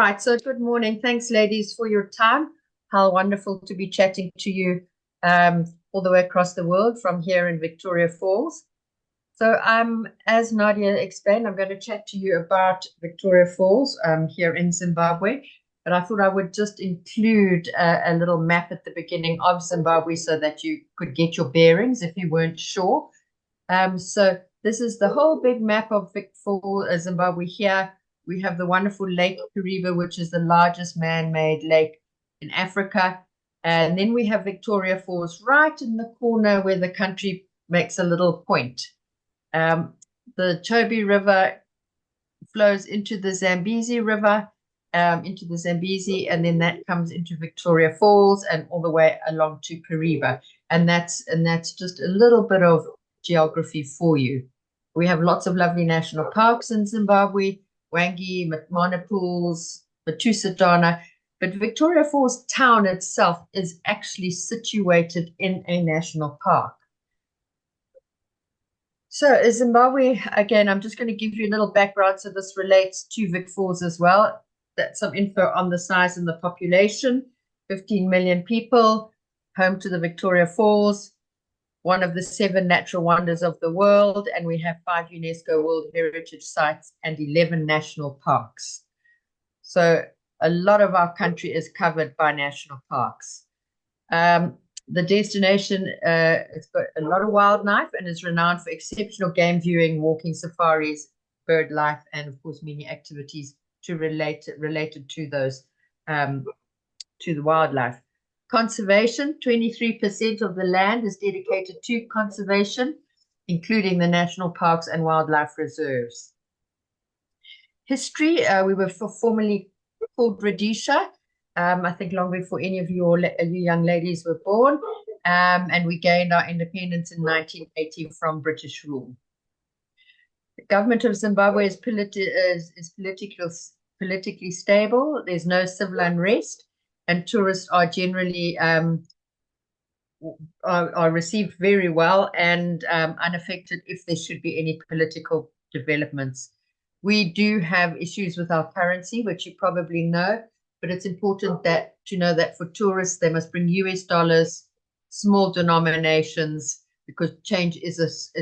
right, so good morning. Thanks, ladies, for your time. How wonderful to be chatting to you all the way across the world from here in Victoria Falls. So as Nadia explained, I'm going to chat to you about Victoria Falls here in Zimbabwe. But I thought I would just include a little map at the beginning of Zimbabwe so that you could get your bearings if you weren't sure. So this is the whole big map of Zimbabwe here. We have the wonderful Lake Kariba, which is the largest man-made lake in Africa. And then we have Victoria Falls right in the corner where the country makes a little point. The Chobe River flows into the Zambezi River, and then that comes into Victoria Falls and all the way along to Kariba. And that's just a little bit of geography for you. We have lots of lovely national parks in Zimbabwe, Wangi, Mana Pools, Matusadana, but Victoria Falls town itself is actually situated in a national park. So Zimbabwe, again, I'm just going to give you a little background. So this relates to Vic Falls as well. That's some info on the size and the population. 15 million people, home to the Victoria Falls, one of the 7 natural wonders of the world, and we have 5 UNESCO World Heritage Sites and 11 national parks. So a lot of our country is covered by national parks. The destination has got a lot of wildlife and is renowned for exceptional game viewing, walking safaris, bird life, and of course many activities related to those to the wildlife. Conservation, 23% of the land is dedicated to conservation, including the national parks and wildlife reserves. History, we were formerly called Rhodesia, I think long before any of you young ladies were born, and we gained our independence in 1980 from British rule. The government of Zimbabwe is politically stable. There's no civil unrest, and tourists are generally are received very well and unaffected if there should be any political developments. We do have issues with our currency, which you probably know, but it's important to know that for tourists, they must bring US dollars, small denominations, because change is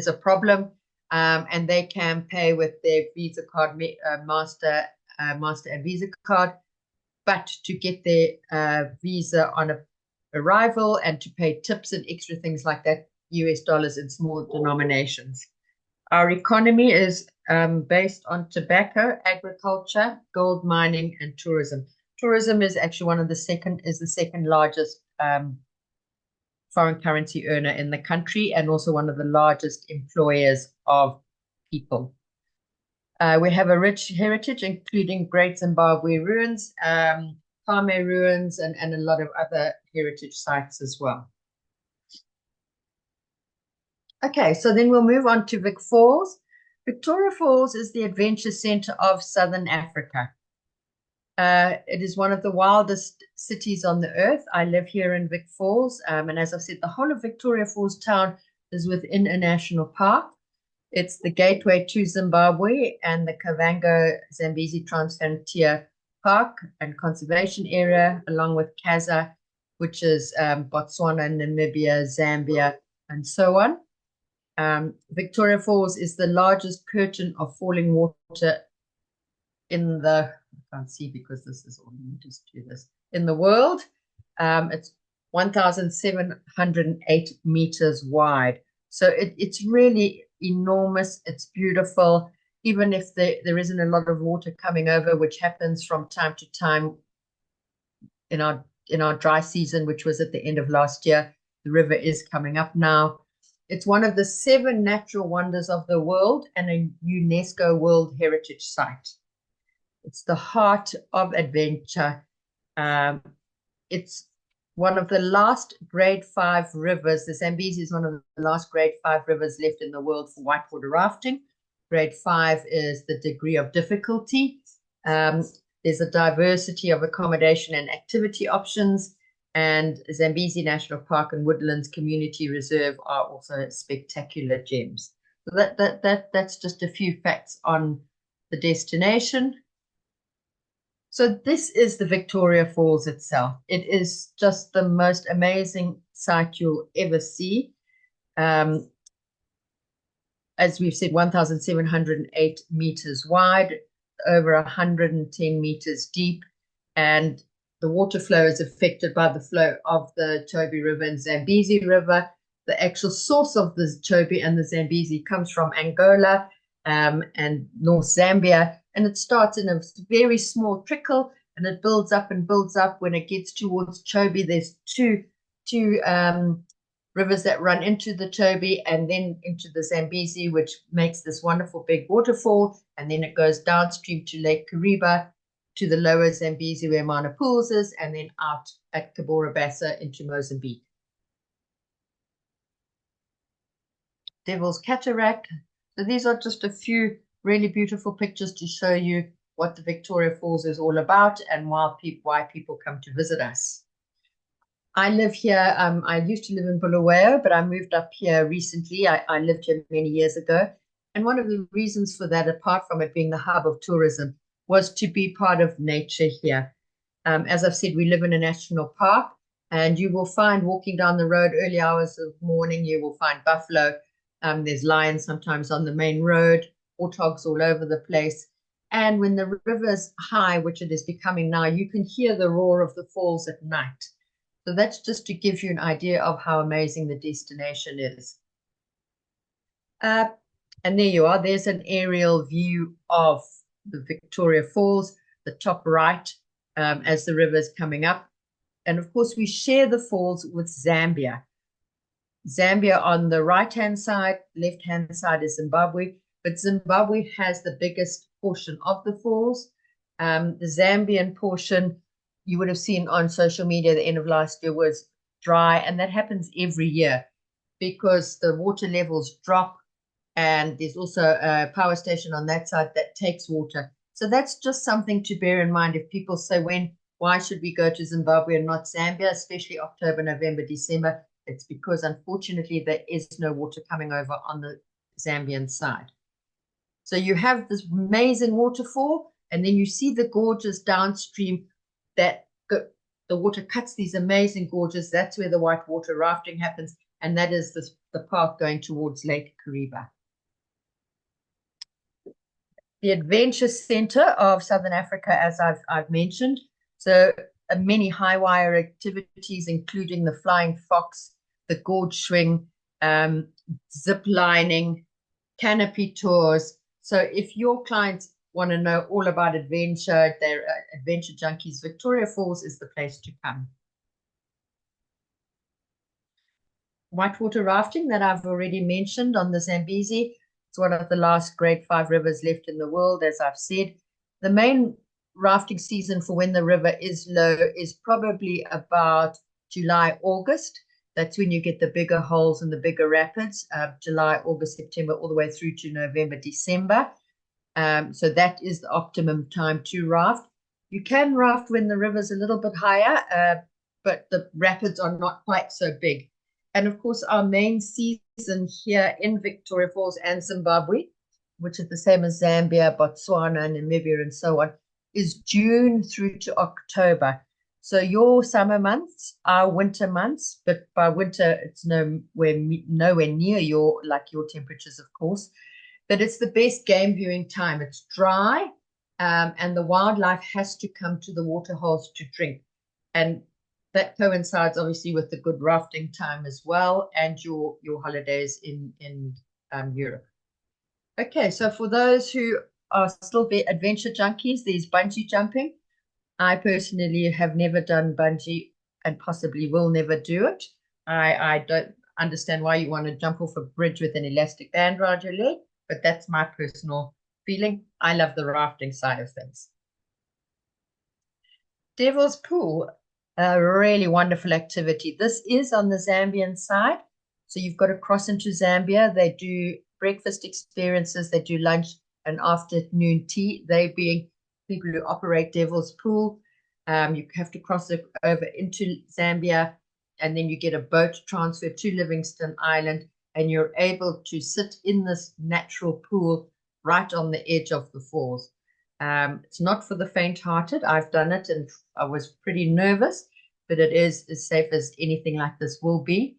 a problem, and they can pay with their Visa card, Master and Visa card. But to get their visa on arrival and to pay tips and extra things like that, US dollars in small denominations. Our economy is based on tobacco, agriculture, gold mining, and tourism. Tourism is actually the second largest foreign currency earner in the country, and also one of the largest employers of people. We have a rich heritage, including Great Zimbabwe ruins, Kame ruins, and a lot of other heritage sites as well. Okay, so then we'll move on to Vic Falls. Victoria Falls is the adventure center of Southern Africa. It is one of the wildest cities on the earth. I live here in Vic Falls, and as I've said, the whole of Victoria Falls town is within a national park. It's the gateway to Zimbabwe and the Kavango Zambezi Transfrontier Park and Conservation Area, along with Kaza, which is Botswana, Namibia, Zambia, and so on. Victoria Falls is the largest curtain of falling water in the, I can't see because this is all, let me just do this, in the world. It's 1,708 meters wide. So it's really enormous. It's beautiful. Even if there isn't a lot of water coming over, which happens from time to time in our dry season, which was at the end of last year, the river is coming up now. It's one of the 7 natural wonders of the world and a UNESCO World Heritage Site. It's the heart of adventure. It's one of the last grade 5 rivers. The Zambezi is one of the last grade 5 rivers left in the world for whitewater rafting. Grade 5 is the degree of difficulty. There's a diversity of accommodation and activity options, and Zambezi National Park and Woodlands Community Reserve are also spectacular gems. So that's just a few facts on the destination. So this is the Victoria Falls itself. It is just the most amazing sight you'll ever see. As we've said, 1,708 meters wide, over 110 meters deep, and the water flow is affected by the flow of the Chobe River and Zambezi River. The actual source of the Chobe and the Zambezi comes from Angola and North Zambia, and it starts in a very small trickle, and it builds up and builds up. When it gets towards Chobe, there's two rivers that run into the Chobe and then into the Zambezi, which makes this wonderful big waterfall, and then it goes downstream to Lake Kariba, to the lower Zambezi where Mana Pools is, and then out at Cabora Bassa into Mozambique. Devil's Cataract. So these are just a few really beautiful pictures to show you what the Victoria Falls is all about and why people come to visit us. I live here. I used to live in Bulawayo, but I moved up here recently. I lived here many years ago. And one of the reasons for that, apart from it being the hub of tourism, was to be part of nature here. As I've said, we live in a national park, and you will find walking down the road early hours of morning, you will find buffalo. There's lions sometimes on the main road, warthogs all over the place. And when the river's high, which it is becoming now, you can hear the roar of the falls at night. So that's just to give you an idea of how amazing the destination is. And there you are. There's an aerial view of the Victoria Falls, the top right, as the river is coming up. And of course, we share the falls with Zambia. Zambia on the right-hand side, left-hand side is Zimbabwe, but Zimbabwe has the biggest portion of the falls. The Zambian portion, you would have seen on social media, the end of last year was dry, and that happens every year because the water levels drop, and there's also a power station on that side that takes water. So that's just something to bear in mind if people say, why should we go to Zimbabwe and not Zambia, especially October, November, December? It's because, unfortunately, there is no water coming over on the Zambian side. So you have this amazing waterfall, and then you see the gorges downstream that the water cuts these amazing gorges. That's where the whitewater rafting happens, and that is the path going towards Lake Kariba. The Adventure Center of Southern Africa, as I've mentioned. So many high wire activities, including the Flying Fox, the gorge swing, zip lining, canopy tours. So if your clients want to know all about adventure, they're adventure junkies, Victoria Falls is the place to come. Whitewater rafting that I've already mentioned on the Zambezi. It's one of the last grade 5 rivers left in the world, as I've said. The main rafting season for when the river is low is probably about July, August. That's when you get the bigger holes and the bigger rapids, July, August, September, all the way through to November, December. So that is the optimum time to raft. You can raft when the river's a little bit higher, but the rapids are not quite so big. And of course, our main season here in Victoria Falls and Zimbabwe, which is the same as Zambia, Botswana, Namibia, and so on, is June through to October. So your summer months are winter months, but by winter, it's nowhere near your temperatures, of course. But it's the best game viewing time. It's dry, and the wildlife has to come to the water holes to drink. And that coincides, obviously, with the good rafting time as well, and your holidays in Europe. Okay, so for those who are still adventure junkies, there's bungee jumping. I personally have never done bungee and possibly will never do it. I don't understand why you want to jump off a bridge with an elastic band around your leg, but that's my personal feeling. I love the rafting side of things. Devil's Pool, a really wonderful activity. This is on the Zambian side. So you've got to cross into Zambia. They do breakfast experiences. They do lunch and afternoon tea. They being people who operate Devil's Pool. You have to cross it over into Zambia, and then you get a boat transfer to Livingston Island, and you're able to sit in this natural pool right on the edge of the falls. It's not for the faint-hearted. I've done it and I was pretty nervous, but it is as safe as anything like this will be.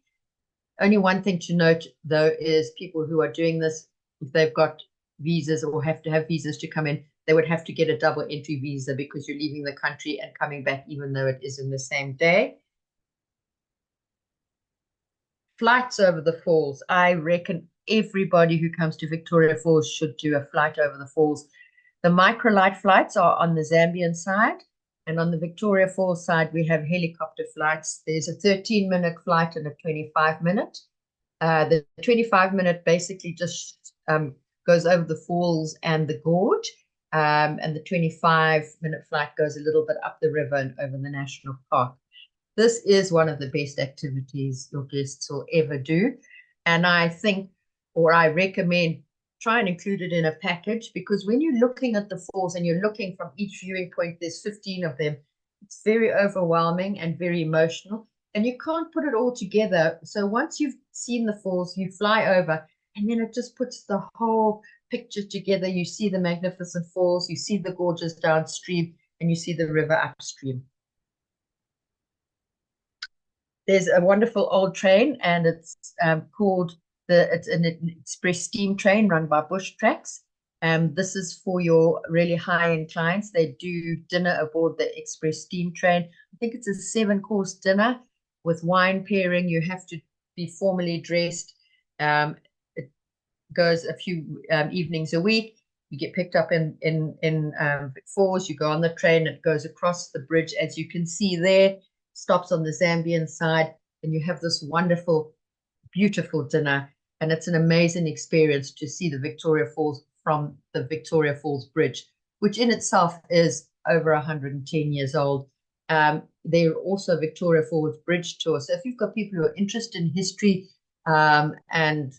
Only one thing to note, though, is people who are doing this, if they've got visas or have to have visas to come in, they would have to get a double entry visa because you're leaving the country and coming back, even though it is in the same day. Flights over the falls. I reckon everybody who comes to Victoria Falls should do a flight over the falls. The microlight flights are on the Zambian side, and on the Victoria Falls side, we have helicopter flights. There's a 13-minute flight and a 25-minute. The 25-minute basically just goes over the falls and the gorge, and the 25-minute flight goes a little bit up the river and over the national park. This is one of the best activities your guests will ever do, and I think, or I recommend, try and include it in a package, because when you're looking at the falls and you're looking from each viewing point, there's 15 of them. It's very overwhelming and very emotional, and you can't put it all together. So once you've seen the falls, you fly over, and then it just puts the whole picture together. You see the magnificent falls, you see the gorges downstream, and you see the river upstream. There's a wonderful old train, and it's called it's an express steam train run by Bush Tracks. This is for your really high-end clients. They do dinner aboard the express steam train. I think it's a 7-course dinner with wine pairing. You have to be formally dressed. It goes a few evenings a week. You get picked up in Falls. You go on the train. It goes across the bridge, as you can see there, stops on the Zambian side, and you have this wonderful, beautiful dinner. And it's an amazing experience to see the Victoria Falls from the Victoria Falls Bridge, which in itself is over 110 years old. There are also Victoria Falls Bridge tours. So if you've got people who are interested in history and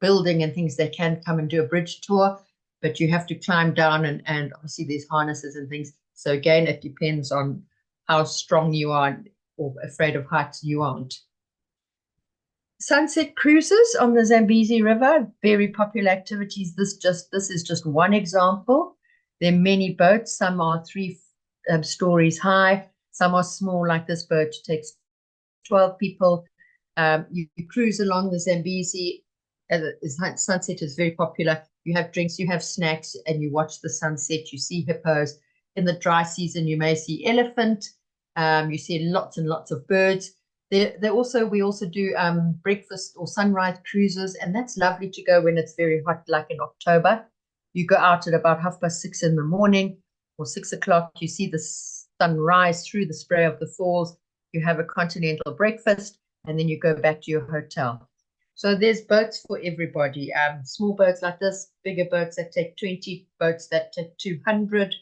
building and things, they can come and do a bridge tour, but you have to climb down, and obviously there's harnesses and things. So again, it depends on how strong you are or afraid of heights you aren't. Sunset cruises on the Zambezi River, very popular activities. This is just one example. There are many boats. Some are 3 stories high. Some are small, like this boat takes 12 people. You cruise along the Zambezi. Sunset is very popular. You have drinks, you have snacks, and you watch the sunset. You see hippos. In the dry season, you may see elephant. You see lots and lots of birds. We also do breakfast or sunrise cruises, and that's lovely to go when it's very hot, like in October. You go out at about 6:30 in the morning or 6 o'clock. You see the sun rise through the spray of the falls. You have a continental breakfast, and then you go back to your hotel. So there's boats for everybody. Small boats like this, bigger boats that take 20, boats that take 200.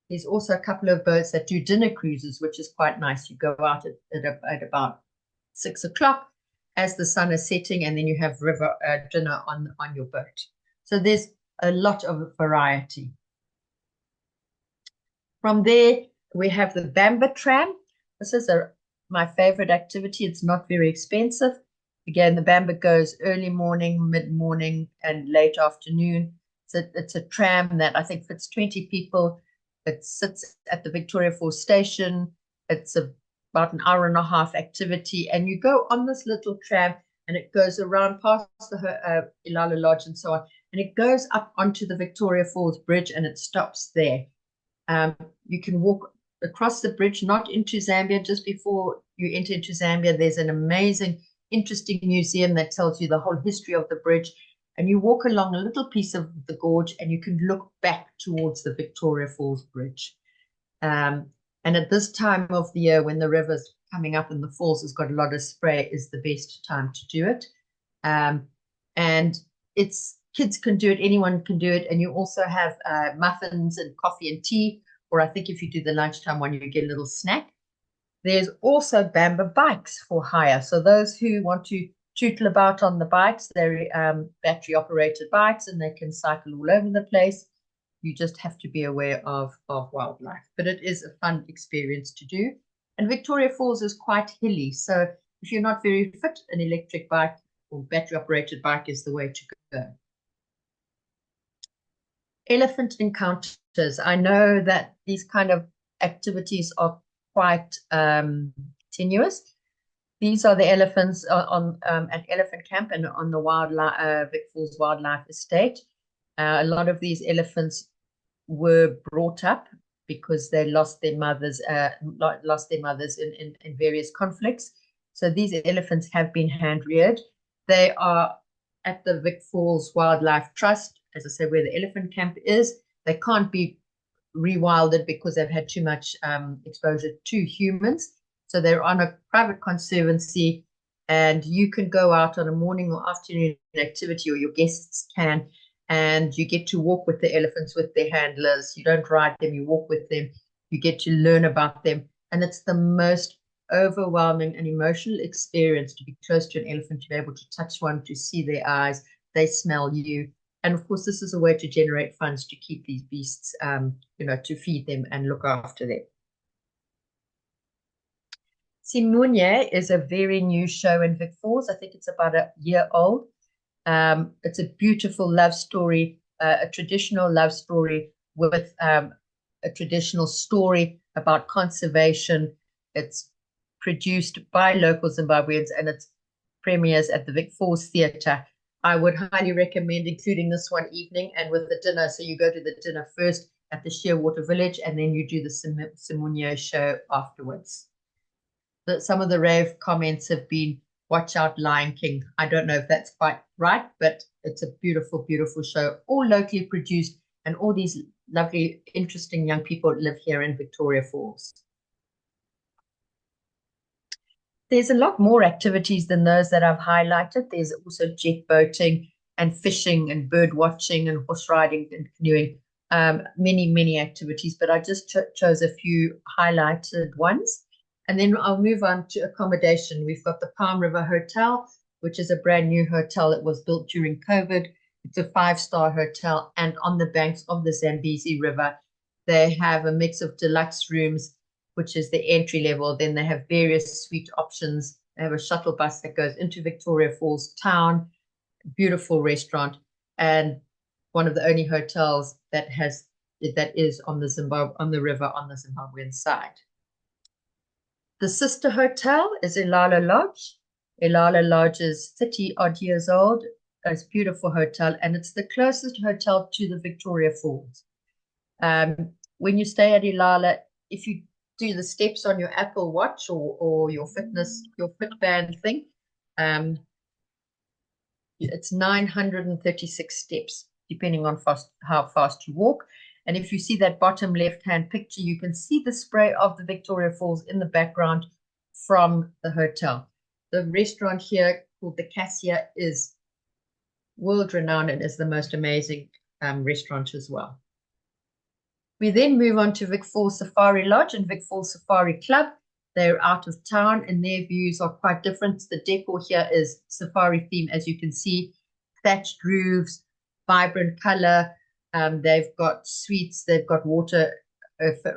There's also a couple of boats that do dinner cruises, which is quite nice. You go out at about 6 o'clock as the sun is setting, and then you have river dinner on your boat. So there's a lot of variety. From there, we have the Bamba tram. This is my favorite activity. It's not very expensive. Again, the Bamba goes early morning, mid-morning, and late afternoon. It's a tram that I think fits 20 people. It sits at the Victoria Falls station. It's about an hour and a half activity, and you go on this little tram, and it goes around past the Ilala Lodge and so on, and it goes up onto the Victoria Falls Bridge, and it stops there. You can walk across the bridge, not into Zambia. Just before you enter into Zambia, there's an amazing, interesting museum that tells you the whole history of the bridge. And you walk along a little piece of the gorge, and you can look back towards the Victoria Falls Bridge. And at this time of the year, when the river's coming up and the falls has got a lot of spray, is the best time to do it. And kids can do it, anyone can do it. And you also have muffins and coffee and tea, or I think if you do the lunchtime one, you get a little snack. There's also Bamba bikes for hire. So those who want to tootle about on the bikes, they're battery operated bikes, and they can cycle all over the place. You just have to be aware of wildlife, but it is a fun experience to do. And Victoria Falls is quite hilly, so if you're not very fit, an electric bike or battery operated bike is the way to go. Elephant encounters. I know that these kind of activities are quite tenuous. These are the elephants on at Elephant Camp and on the wildlife Vic Falls Wildlife Estate. A lot of these elephants were brought up because they lost their mothers in various conflicts. So these elephants have been hand reared. They are at the Vic Falls Wildlife Trust, as I said, where the elephant camp is. They can't be rewilded because they've had too much exposure to humans. So they're on a private conservancy, and you can go out on a morning or afternoon activity, or your guests can, and you get to walk with the elephants with their handlers. You don't ride them, you walk with them. You get to learn about them. And it's the most overwhelming and emotional experience to be close to an elephant, to be able to touch one, to see their eyes, they smell you. And of course, this is a way to generate funds to keep these beasts, to feed them and look after them. Simunye is a very new show in Vic Falls. I think it's about a year old. It's a beautiful love story, a traditional love story with a traditional story about conservation. It's produced by local Zimbabweans, and it premieres at the Vic Falls Theatre. I would highly recommend including this one evening and with the dinner. So you go to the dinner first at the Sheerwater Village, and then you do the Simunye show afterwards. Some of the rave comments have been, watch out, Lion King. I don't know if that's quite right, but it's a beautiful, beautiful show, all locally produced, and all these lovely, interesting young people live here in Victoria Falls. There's a lot more activities than those that I've highlighted. There's also jet boating and fishing and bird watching and horse riding and canoeing, many, many activities, but I just chose a few highlighted ones. And then I'll move on to accommodation. We've got the Palm River Hotel, which is a brand new hotel that was built during COVID. It's a 5-star hotel, and on the banks of the Zambezi River, they have a mix of deluxe rooms, which is the entry level. Then they have various suite options. They have a shuttle bus that goes into Victoria Falls town, beautiful restaurant, and one of the only hotels that is on the river on the Zimbabwean side. The sister hotel is Ilala Lodge. Ilala Lodge is 30-odd years old. It's a beautiful hotel, and it's the closest hotel to the Victoria Falls. When you stay at Ilala, if you do the steps on your Apple Watch or your Fitband thing, it's 936 steps, depending on how fast you walk. And if you see that bottom left-hand picture, you can see the spray of the Victoria Falls in the background from the hotel. The restaurant here called the Cassia is world-renowned and is the most amazing restaurant as well. We then move on to Vic Falls Safari Lodge and Vic Falls Safari Club. They're out of town, and their views are quite different. The decor here is safari theme, as you can see, thatched roofs, vibrant color. They've got suites, they've got water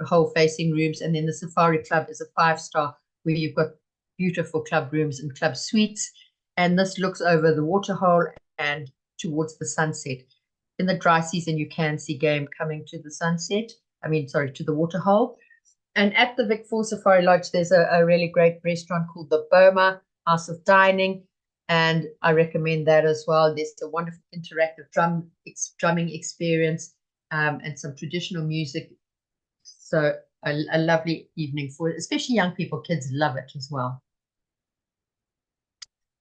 hole facing rooms, and then the Safari Club is a 5-star where you've got beautiful club rooms and club suites. And this looks over the water hole and towards the sunset. In the dry season, you can see game coming to the sunset. To the water hole. And at the Vic Falls Safari Lodge, there's a really great restaurant called the Boma House of Dining. And I recommend that as well. There's a wonderful interactive drumming experience and some traditional music. So a lovely evening for especially young people. Kids love it as well.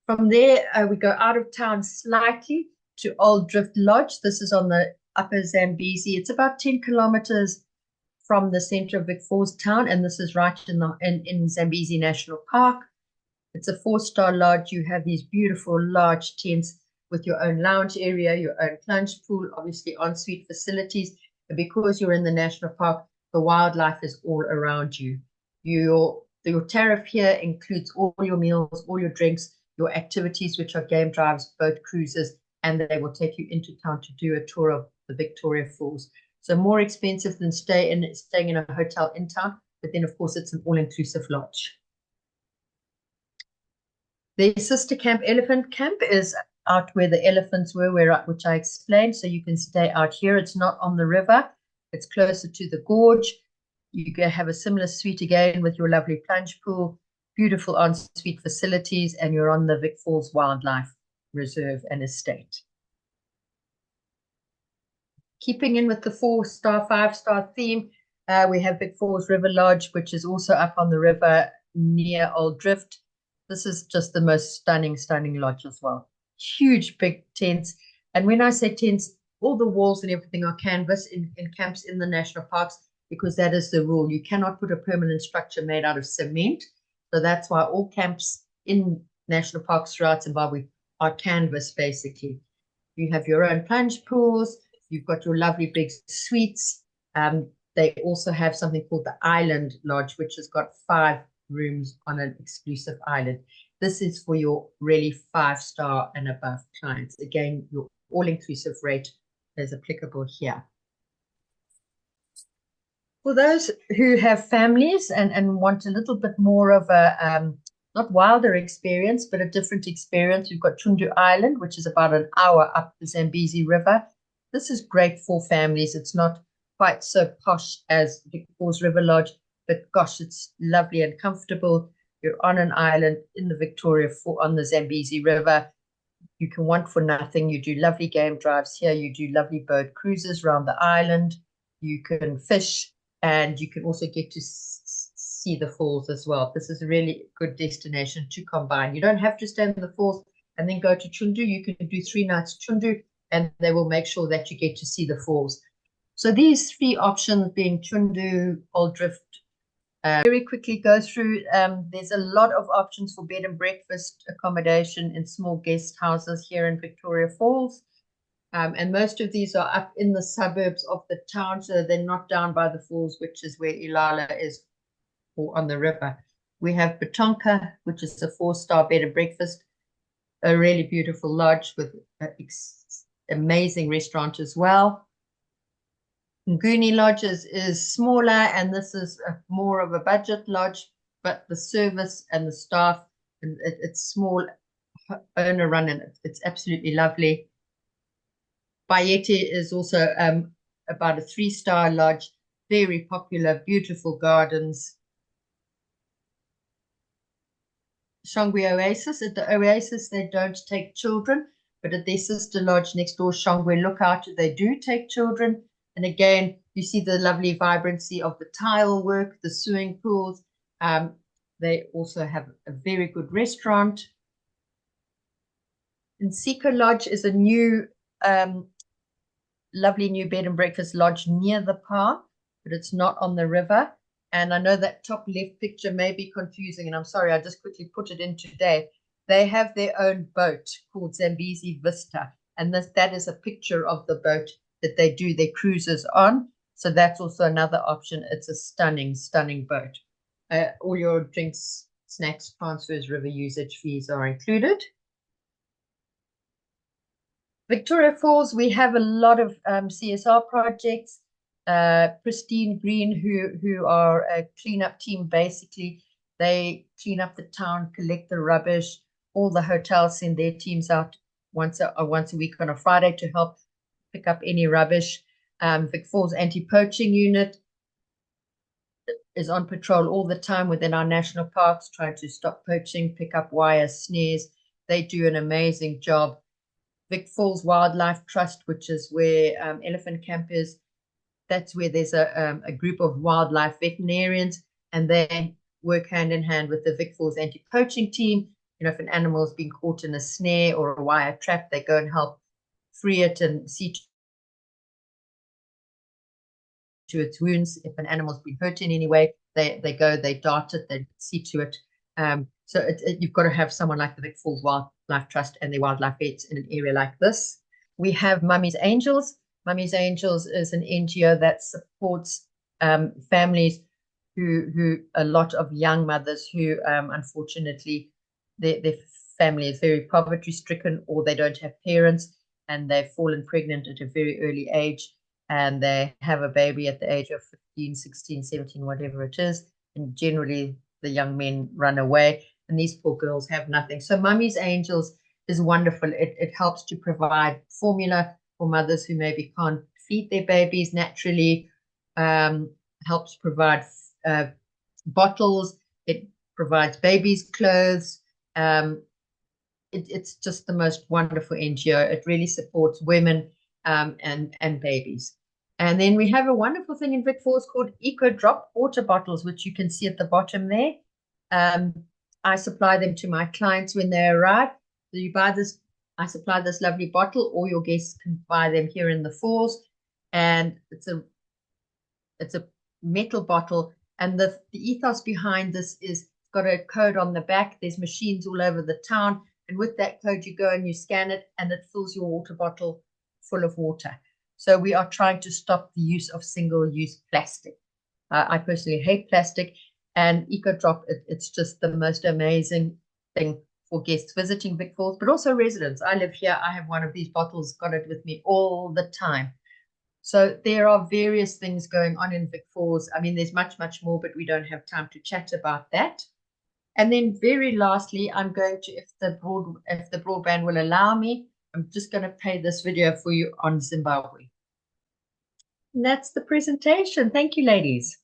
From there, we go out of town slightly to Old Drift Lodge. This is on the upper Zambezi. It's about 10 kilometers from the center of Vic Falls town, and this is right in Zambezi National Park. It's a 4-star lodge. You have these beautiful large tents with your own lounge area, your own plunge pool, obviously ensuite facilities. And because you're in the national park, the wildlife is all around you. Your tariff here includes all your meals, all your drinks, your activities, which are game drives, boat cruises, and they will take you into town to do a tour of the Victoria Falls. So more expensive than staying in a hotel in town, but then of course it's an all-inclusive lodge. The sister camp, Elephant Camp, is out where the elephants were, which I explained. So you can stay out here. It's not on the river. It's closer to the gorge. You can have a similar suite again with your lovely plunge pool, beautiful ensuite facilities, and you're on the Vic Falls Wildlife Reserve and Estate. Keeping in with the 4-star, 5-star theme, we have Vic Falls River Lodge, which is also up on the river near Old Drift. This is just the most stunning lodge as well. Huge, big tents. And when I say tents, all the walls and everything are canvas in camps in the national parks, because that is the rule. You cannot put a permanent structure made out of cement. So that's why all camps in national parks throughout Zimbabwe are canvas, basically. You have your own plunge pools. You've got your lovely big suites. They also have something called the Island Lodge, which has got 5 rooms on an exclusive island. This is for your really 5-star and above clients. Again, your all-inclusive rate is applicable here. For those who have families and want a little bit more of a, not wilder experience, but a different experience, you've got Chundu Island, which is about an hour up the Zambezi River. This is great for families. It's not quite so posh as Vic Falls River Lodge, but gosh, it's lovely and comfortable. You're on an island in the Victoria on the Zambezi River. You can want for nothing. You do lovely game drives here. You do lovely boat cruises around the island. You can fish, and you can also get to see the falls as well. This is a really good destination to combine. You don't have to stay in the falls and then go to Chundu. You can do 3 nights Chundu, and they will make sure that you get to see the falls. So these 3 options being Chundu, Old Drift, very quickly go through. There's a lot of options for bed and breakfast accommodation in small guest houses here in Victoria Falls. And most of these are up in the suburbs of the town, so they're not down by the falls, which is where Ilala is, or on the river. We have Batonka, which is a 4-star bed and breakfast, a really beautiful lodge with an amazing restaurant as well. Nguni Lodges is smaller, and this is more of a budget lodge, but the service and the staff, it's small, owner run, and it's absolutely lovely. Bayete is also about a 3-star lodge, very popular, beautiful gardens. Shongwe Oasis, at the Oasis they don't take children, but at their sister lodge next door, Shongwe Lookout, they do take children. And again, you see the lovely vibrancy of the tile work, the swimming pools. They also have a very good restaurant. And Sika Lodge is a new, lovely new bed and breakfast lodge near the park, but it's not on the river. And I know that top left picture may be confusing, and I'm sorry, I just quickly put it in today. They have their own boat called Zambezi Vista, and that is a picture of the boat that they do their cruises on. So that's also another option. It's a stunning, stunning boat. All your drinks, snacks, transfers, river usage fees are included. Victoria Falls, we have a lot of CSR projects. Pristine Green, who are a cleanup team, basically. They clean up the town, collect the rubbish. All the hotels send their teams out once a week on a Friday to help pick up any rubbish. Vic Falls Anti-Poaching Unit is on patrol all the time within our national parks, trying to stop poaching, pick up wires, snares. They do an amazing job. Vic Falls Wildlife Trust, which is where Elephant Camp is, that's where there's a group of wildlife veterinarians, and they work hand in hand with the Vic Falls Anti-Poaching team. You know, if an animal has been caught in a snare or a wire trap, they go and help free it and see to its wounds. If an animal's been hurt in any way, they go, they dart it, they see to it. So you've got to have someone like the Vic Falls Wildlife Trust and the wildlife vets in an area like this. We have Mummy's Angels. Mummy's Angels is an NGO that supports families who a lot of young mothers who unfortunately their family is very poverty stricken, or they don't have parents and they've fallen pregnant at a very early age, and they have a baby at the age of 15, 16, 17, whatever it is, and generally the young men run away, and these poor girls have nothing. So Mummy's Angels is wonderful. It helps to provide formula for mothers who maybe can't feed their babies naturally, helps provide bottles, it provides babies' clothes. It's just the most wonderful NGO. It really supports women and babies. And then we have a wonderful thing in Vic Falls called Eco Drop water bottles, which you can see at the bottom there. I supply them to my clients when they arrive. So you buy this, I supply this lovely bottle, or your guests can buy them here in the Falls. And it's a metal bottle. And the ethos behind this is it's got a code on the back. There's machines all over the town. And with that code, you go and you scan it, and it fills your water bottle full of water. So we are trying to stop the use of single-use plastic. I personally hate plastic, and EcoDrop, it's just the most amazing thing for guests visiting Vic Falls, but also residents. I live here. I have one of these bottles, got it with me all the time. So there are various things going on in Vic Falls. I mean, there's much, much more, but we don't have time to chat about that. And then very lastly, I'm going to, if the broadband will allow me, I'm just going to play this video for you on Zimbabwe. And that's the presentation. Thank you, ladies.